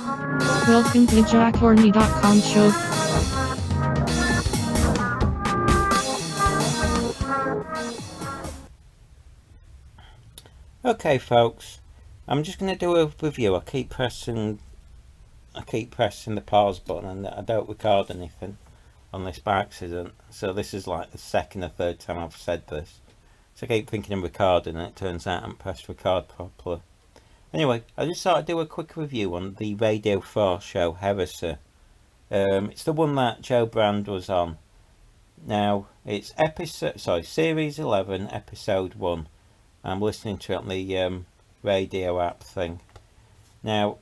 Welcome to JackHorny.com show. Okay, folks, I'm just going to do a review. I keep pressing the pause button, and I don't record anything on this by accident. So this is like the second or third time I've said this. So I keep thinking I'm recording, and it turns out I haven't pressed record properly. Anyway, I just thought I'd do a quick review on the Radio 4 show Heresy. It's the one that Jo Brand was on. Now it's series 11, episode 1. I'm listening to it on the radio app thing. Now,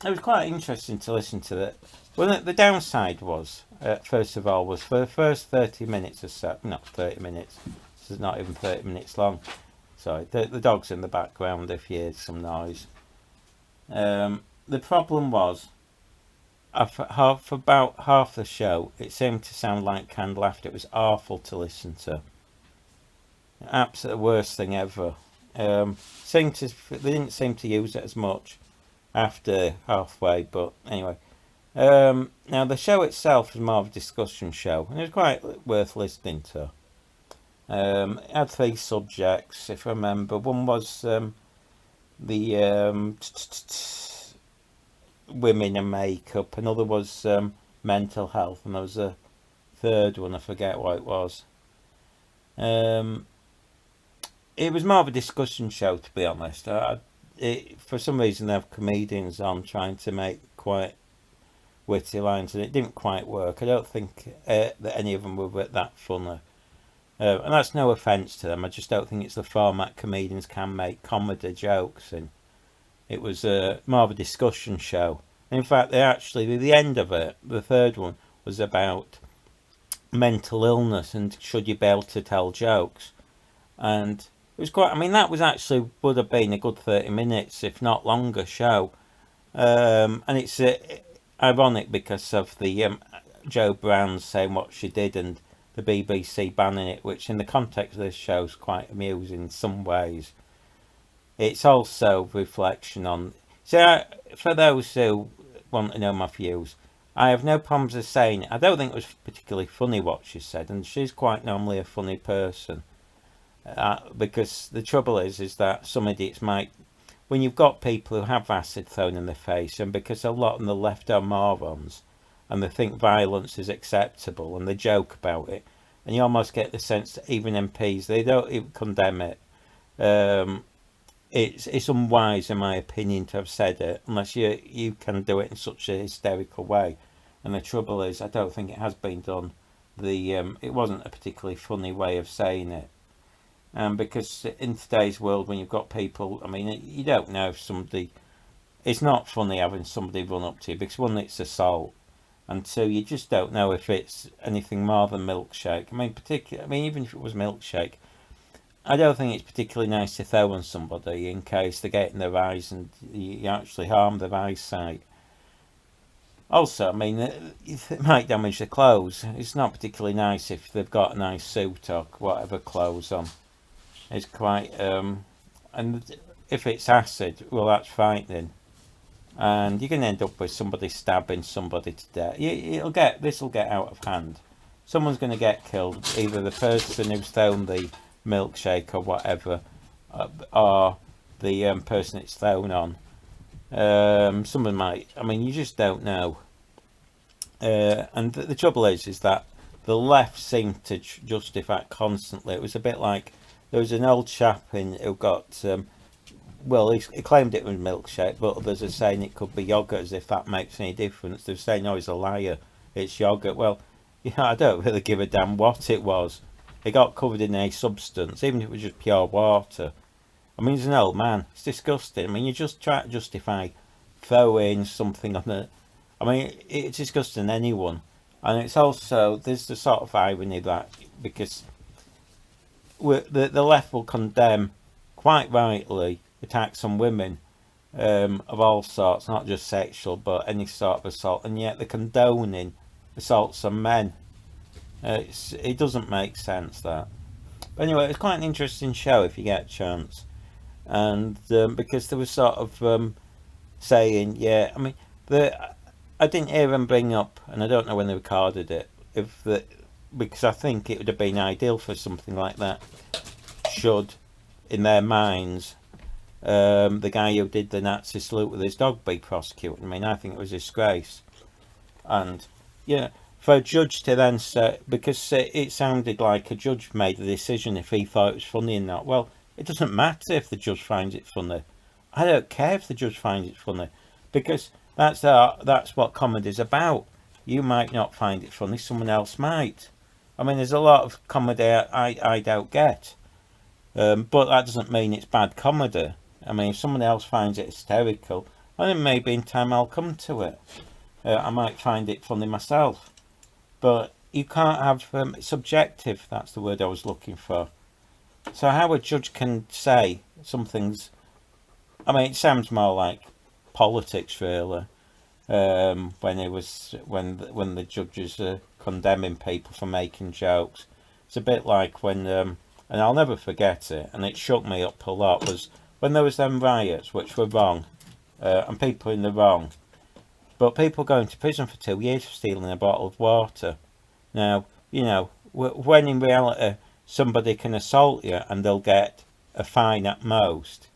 it was quite interesting to listen to that. Well, the downside was, first of all, was for the first 30 minutes or so, not 30 minutes, this is not even 30 minutes long. Sorry, the dog's in the background if you hear some noise. The problem was, for about half the show, it seemed to sound like canned laughter. It was awful to listen to. Absolute worst thing ever. They didn't seem to use it as much after halfway, but anyway. Now the show itself was more of a discussion show, and it was quite worth listening to. It had 3 subjects, if I remember. One was the women and makeup. Another was mental health, and there was a third one. I forget what it was. It was more of a discussion show, to be honest. For some reason, they have comedians on trying to make quite witty lines, and it didn't quite work. I don't think that any of them were that funny. And that's no offence to them. I just don't think it's the format comedians can make comedy jokes in. It was more of a discussion show. In fact, the end of it, the third one, was about mental illness and should you be able to tell jokes. And it was quite, that was actually, would have been a good 30 minutes, if not longer, show. And it's ironic because of the Jo Brand saying what she did and the BBC banning it, which in the context of this show is quite amusing in some ways. It's also reflection on... So, for those who want to know my views, I have no problems with saying it. I don't think it was particularly funny what she said, and she's quite normally a funny person. Because the trouble is that some idiots might... When you've got people who have acid thrown in their face, and because a lot of them are left are morons, and they think violence is acceptable, and they joke about it, and you almost get the sense that even MPs, they don't even condemn it. It's unwise, in my opinion, to have said it, unless you can do it in such a hysterical way. And the trouble is, I don't think it has been done. It wasn't a particularly funny way of saying it. Because in today's world, when you've got people, you don't know if somebody... It's not funny having somebody run up to you, because one, it's assault, and two, you just don't know if it's anything more than milkshake. Even if it was milkshake, I don't think it's particularly nice to throw on somebody in case they get in their eyes and you actually harm their eyesight. Also, it might damage their clothes. It's not particularly nice if they've got a nice suit or whatever clothes on. It's quite... and if it's acid, well, that's frightening. And you can end up with somebody stabbing somebody to death. This will get out of hand. Someone's going to get killed, either the person who's thrown the milkshake or whatever, or the person it's thrown on. Someone might... you just don't know. And the trouble is that the left seemed to justify it constantly. It was a bit like... There was an old chap who got... he claimed it was milkshake, but others are saying it could be yogurt, as if that makes any difference. They're saying, no, he's a liar, it's yogurt. Well, I don't really give a damn what it was. It got covered in a substance, even if it was just pure water. He's an old man. It's disgusting. You just try to justify throwing something on it. It's disgusting anyone. And it's also, there's the sort of irony that, because the left will condemn, quite rightly, attacks on women of all sorts, not just sexual, but any sort of assault, and yet they're condoning assaults on men. It doesn't make sense, that. But anyway, it's quite an interesting show if you get a chance. And because there was sort of saying, yeah, I mean, I didn't hear them bring up, and I don't know when they recorded it, if the because I think it would have been ideal for something like that. Should, in their minds, the guy who did the Nazi salute with his dog be prosecuted? I mean, I think it was a disgrace. And, yeah, for a judge to then say, because it sounded like a judge made the decision if he thought it was funny or not. Well, it doesn't matter if the judge finds it funny. I don't care if the judge finds it funny, because that's what comedy's about. You might not find it funny, someone else might. I mean, there's a lot of comedy I don't get, but that doesn't mean it's bad comedy. I mean, if someone else finds it hysterical, then maybe in time I'll come to it. I might find it funny myself. But you can't have subjective. That's the word I was looking for. So how a judge can say something's, I mean, it sounds more like politics really. When the judges are condemning people for making jokes, it's a bit like when, and I'll never forget it, and it shook me up a lot, was when there was them riots which were wrong, and people in the wrong, but people going to prison for 2 years for stealing a bottle of water. Now, you know, when in reality somebody can assault you and they'll get a fine at most.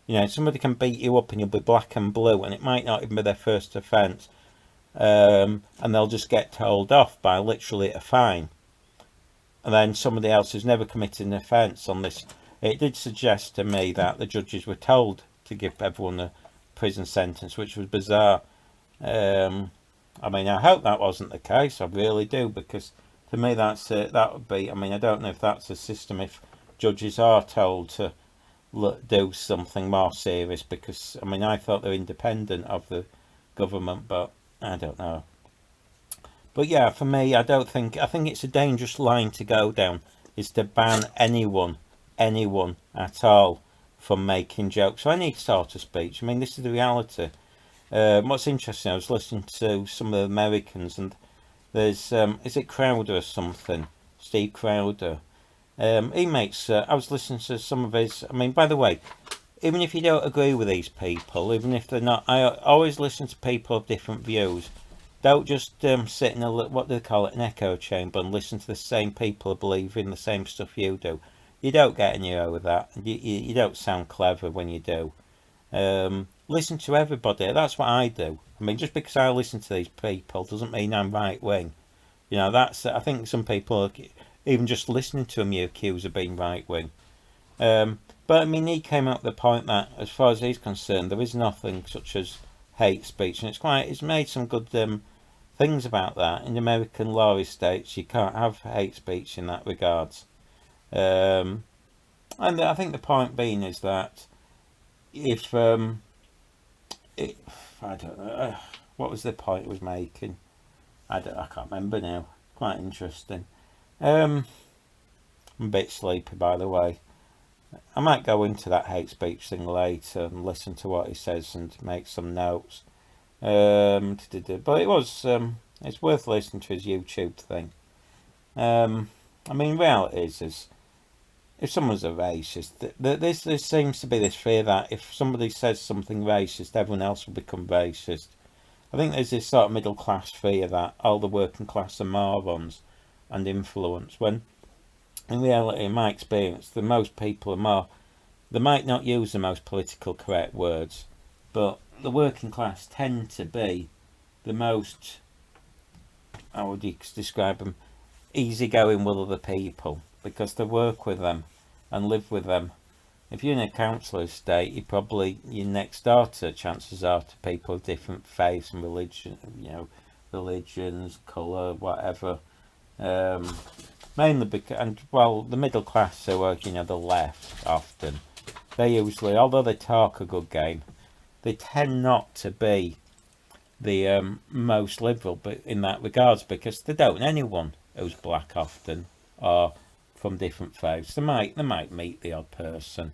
You know, somebody can beat you up and you'll be black and blue, and it might not even be their first offence, and they'll just get told off by literally a fine. And then somebody else who's never committed an offence on this, it did suggest to me that the judges were told to give everyone a prison sentence, which was bizarre. I mean, I hope that wasn't the case. I really do, because to me that would be. I mean, I don't know if that's a system if judges are told to do something more serious, because I mean, I thought they're independent of the government, but I don't know. But yeah, for me, I think it's a dangerous line to go down, is to ban anyone at all from making jokes or any sort of speech. I mean, this is the reality. What's interesting, I was listening to some of the Americans, and there's is it Crowder or something, Steve Crowder. He makes. I was listening to some of his. I mean, by the way, even if you don't agree with these people, even if they're not, I always listen to people of different views. Don't just sit in a, what do they call it, an echo chamber, and listen to the same people who believe in the same stuff you do. You don't get anywhere with that. You don't sound clever when you do. Listen to everybody. That's what I do. I mean, just because I listen to these people doesn't mean I'm right wing. You know, that's. I think some people, even just listening to them, you accuse of being right wing. But I mean, he came up with the point that, as far as he's concerned, there is nothing such as hate speech, and it's made some good things about that. In American law, it states you can't have hate speech in that regards. And I think the point being is that if I don't know, what was the point it was making? I can't remember now. Quite interesting. I'm a bit sleepy, by the way. I might go into that hate speech thing later and listen to what he says and make some notes. But it's worth listening to his YouTube thing. I mean, reality is if someone's a racist, there seems to be this fear that if somebody says something racist, everyone else will become racist. I think there's this sort of middle class fear that all the working class are morons and influence, when in reality, in my experience, the most people are more, they might not use the most political correct words, but the working class tend to be the most, how would you describe them, easygoing with other people, because they work with them and live with them. If you're in a council estate, you're next door to, chances are, to people of different faiths and religion, religions, colour, whatever. Mainly because, the middle class who are, the left often, they usually, although they talk a good game, they tend not to be the most liberal, but in that regards, because they don't know anyone who's black often, or from different faiths. They might meet the odd person,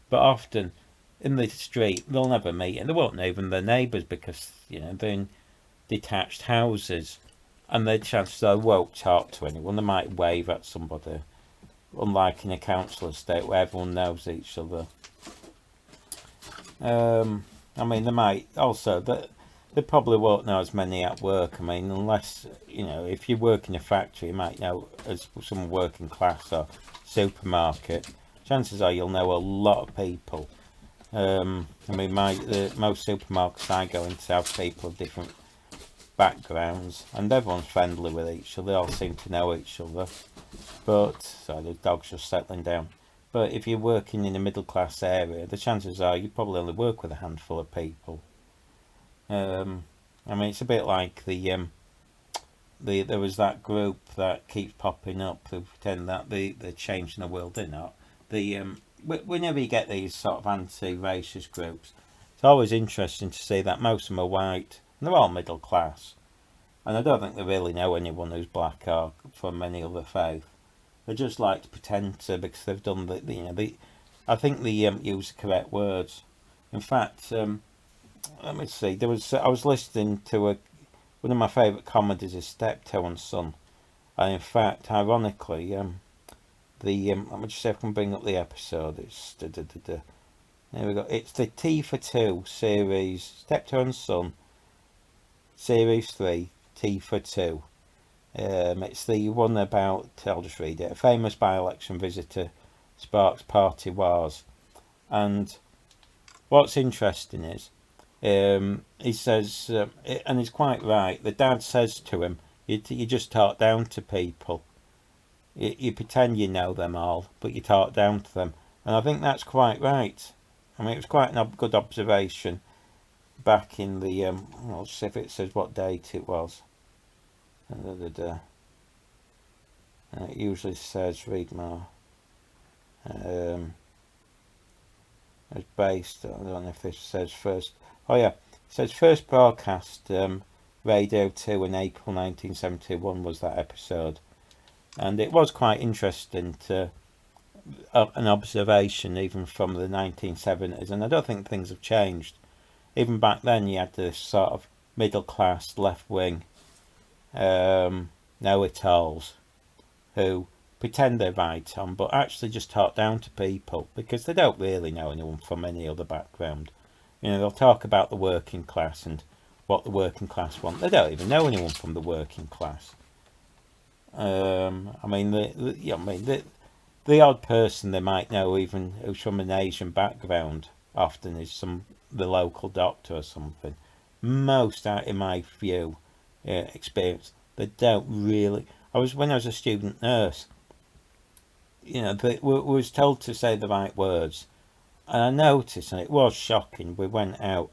but often in the street they'll never meet, and they won't know even their neighbours, because they're in detached houses, and the chances are they won't talk to anyone. They might wave at somebody, unlike in a council estate where everyone knows each other. I mean, they might also they probably won't know as many at work. I mean, unless if you work in a factory, you might know as some working class or supermarket. Chances are you'll know a lot of people. I mean, most supermarkets I go into have people of different backgrounds, and everyone's friendly with each other. They all seem to know each other. But sorry, the dog's just settling down. But if you're working in a middle class area, the chances are you probably only work with a handful of people. I mean, it's a bit like there was that group that keeps popping up who pretend that they're changing the world. They're not. Whenever you get these sort of anti-racist groups, it's always interesting to see that most of them are white and they're all middle class, and I don't think they really know anyone who's black or from any other faith. They just like to pretend to, because they've done I think they use the correct words. In fact, let me see. I was listening to one of my favourite comedies is Steptoe and Son, and in fact, ironically, let me just see if I can bring up the episode. It's there we go. It's the T for Two series, Steptoe and Son, series 3, T for Two. It's the one about, I'll just read it. A famous by-election visitor sparks party wars, and what's interesting is, he says, and he's quite right. The dad says to him, "You just talk down to people. You pretend you know them all, but you talk down to them." And I think that's quite right. I mean, it was quite a good observation back in the. I'll see if it says what date it was. It usually says read more. It's based. I don't know if this says first. Oh yeah, it says first broadcast Radio 2 in April 1971 was that episode, and it was quite interesting to an observation even from the 1970s. And I don't think things have changed. Even back then, you had this sort of middle class left wing know-it-alls who pretend they're right on, but actually just talk down to people because they don't really know anyone from any other background. They'll talk about the working class and what the working class want. They don't even know anyone from the working class. I mean, the odd person they might know, even who's from an Asian background, often is the local doctor or something. Most, out in my view, experience, they don't really. When I was a student nurse, we was told to say the right words, and I noticed, and it was shocking. We went out,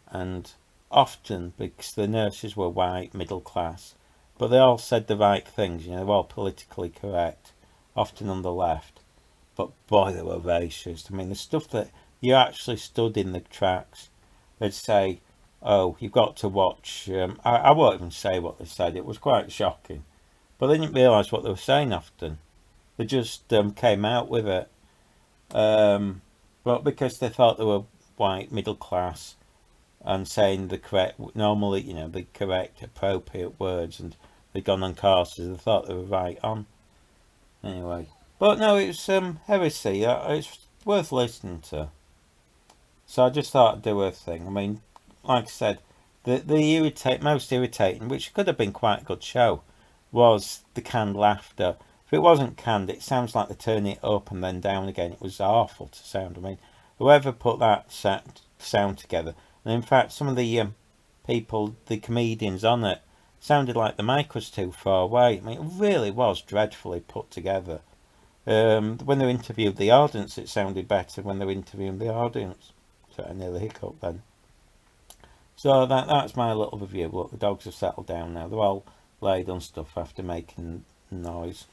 and often, because the nurses were white, middle class, but they all said the right things. They were all politically correct, often on the left. But boy, they were racist. I mean, the stuff that you actually stood in the tracks, they'd say, "Oh, you've got to watch." I won't even say what they said. It was quite shocking, but they didn't realise what they were saying often. They just came out with it. But because they thought they were white, middle class, and saying the correct, normally, the correct, appropriate words, and they'd gone on courses, they thought they were right on. Anyway, but no, it's Heresy. It's worth listening to. So I just thought I'd do a thing. I mean, like I said, the most irritating, which could have been quite a good show, was the canned laughter. If it wasn't canned, it sounds like they're turning it up and then down again. It was awful to sound. I mean, whoever put that sound together, and in fact, some of the people, the comedians on it, sounded like the mic was too far away. I mean, it really was dreadfully put together. When they interviewed the audience, it sounded better when they were interviewing the audience. So I nearly hiccup then. So that's my little review. Look, the dogs have settled down now. They're all laid on stuff after making noise.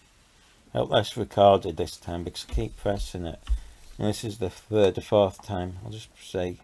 I hope that's recorded this time because I keep pressing it. And this is the third or fourth time. I'll just say